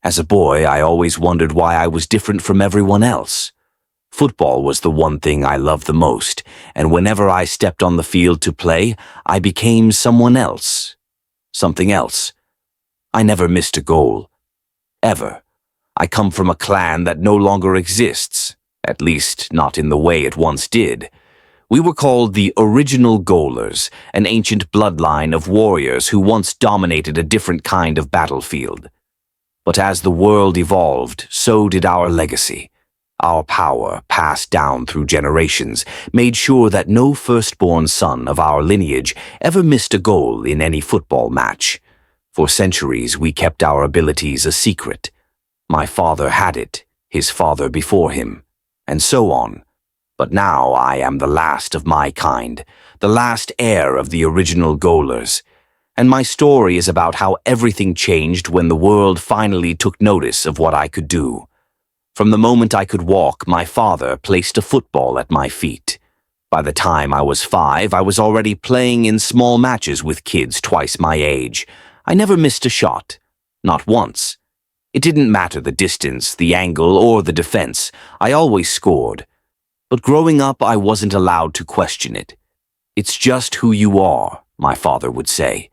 As a boy, I always wondered why I was different from everyone else. Football was the one thing I loved the most, and whenever I stepped on the field to play, I became someone else. Something else. I never missed a goal. Ever. I come from a clan that no longer exists, at least not in the way it once did. We were called the original goalers, an ancient bloodline of warriors who once dominated a different kind of battlefield. But as the world evolved, so did our legacy. Our power, passed down through generations, made sure that no firstborn son of our lineage ever missed a goal in any football match. For centuries, we kept our abilities a secret. My father had it, his father before him, and so on. But now I am the last of my kind, the last heir of the original goalers. And my story is about how everything changed when the world finally took notice of what I could do. From the moment I could walk, my father placed a football at my feet. By the time I was 5, I was already playing in small matches with kids twice my age. I never missed a shot. Not once. It didn't matter the distance, the angle, or the defense. I always scored. But growing up, I wasn't allowed to question it. It's just who you are, my father would say.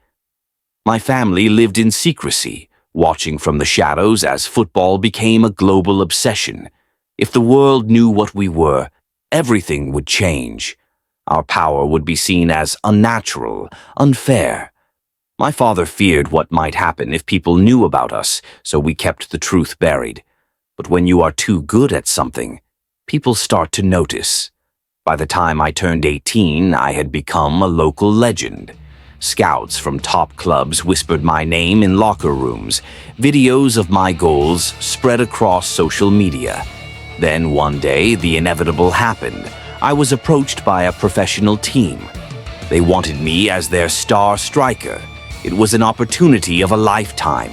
My family lived in secrecy, watching from the shadows as football became a global obsession. If the world knew what we were, everything would change. Our power would be seen as unnatural, unfair. My father feared what might happen if people knew about us, so we kept the truth buried. But when you are too good at something, people start to notice. By the time I turned 18, I had become a local legend. Scouts from top clubs whispered my name in locker rooms. Videos of my goals spread across social media. Then one day, the inevitable happened. I was approached by a professional team. They wanted me as their star striker. It was an opportunity of a lifetime.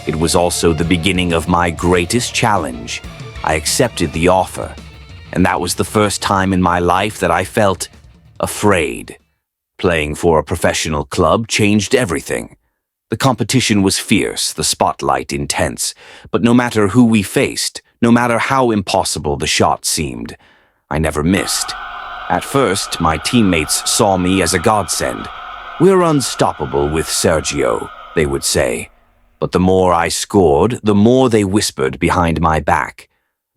It was also the beginning of my greatest challenge. I accepted the offer. And that was the first time in my life that I felt afraid. Playing for a professional club changed everything. The competition was fierce, the spotlight intense, but no matter who we faced, no matter how impossible the shot seemed, I never missed. At first, my teammates saw me as a godsend. "We're unstoppable with Sergio," they would say. But the more I scored, the more they whispered behind my back.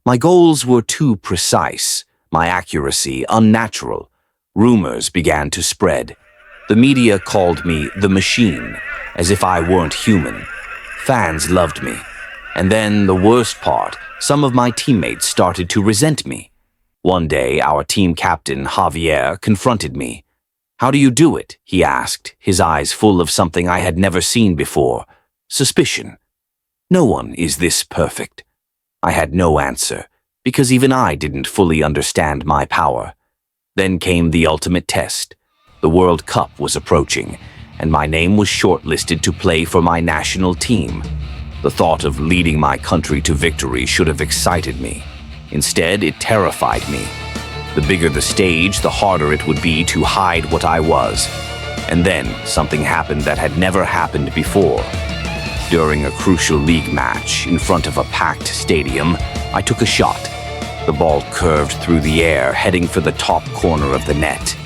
My goals were too precise, my accuracy unnatural. Rumors began to spread. The media called me the machine, as if I weren't human. Fans loved me. And then the worst part, some of my teammates started to resent me. One day, our team captain, Javier, confronted me. "How do you do it?" he asked, his eyes full of something I had never seen before. Suspicion. No one is this perfect. I had no answer, because even I didn't fully understand my power. Then came the ultimate test. The World Cup was approaching, and my name was shortlisted to play for my national team. The thought of leading my country to victory should have excited me. Instead, it terrified me. The bigger the stage, the harder it would be to hide what I was. And then, something happened that had never happened before. During a crucial league match, in front of a packed stadium, I took a shot. The ball curved through the air, heading for the top corner of the net.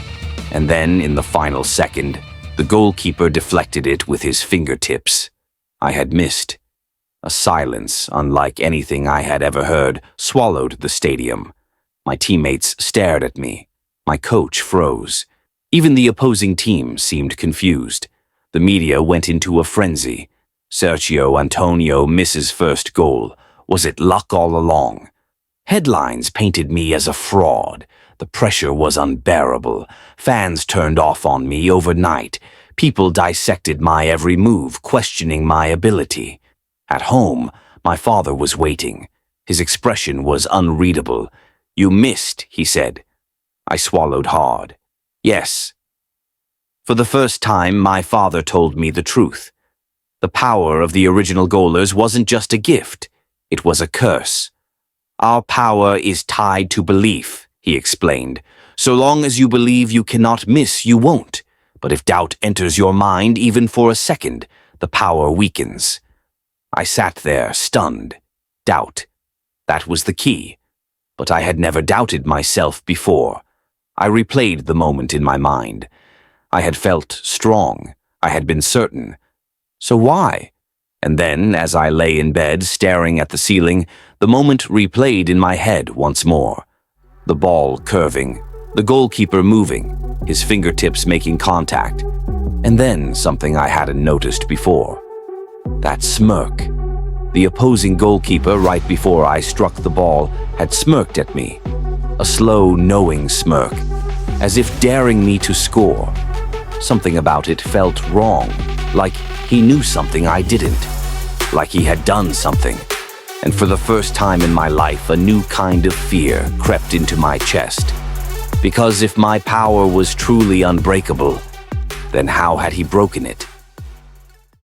And then, in the final second, the goalkeeper deflected it with his fingertips. I had missed. A silence, unlike anything I had ever heard, swallowed the stadium. My teammates stared at me. My coach froze. Even the opposing team seemed confused. The media went into a frenzy. Sergio Antonio misses first goal. Was it luck all along? Headlines painted me as a fraud. The pressure was unbearable. Fans turned off on me overnight. People dissected my every move, questioning my ability. At home, my father was waiting. His expression was unreadable. "You missed," he said. I swallowed hard. Yes. For the first time, my father told me the truth. The power of the original goalers wasn't just a gift. It was a curse. "Our power is tied to belief," he explained. "So long as you believe you cannot miss, you won't. But if doubt enters your mind even for a second, the power weakens." I sat there, stunned. Doubt. That was the key. But I had never doubted myself before. I replayed the moment in my mind. I had felt strong. I had been certain. So why? And then, as I lay in bed, staring at the ceiling, the moment replayed in my head once more. The ball curving, the goalkeeper moving, his fingertips making contact. And then something I hadn't noticed before. That smirk. The opposing goalkeeper, right before I struck the ball, had smirked at me. A slow, knowing smirk, as if daring me to score. Something about it felt wrong, like he knew something I didn't, like he had done something. And for the first time in my life, a new kind of fear crept into my chest. Because if my power was truly unbreakable, then how had he broken it?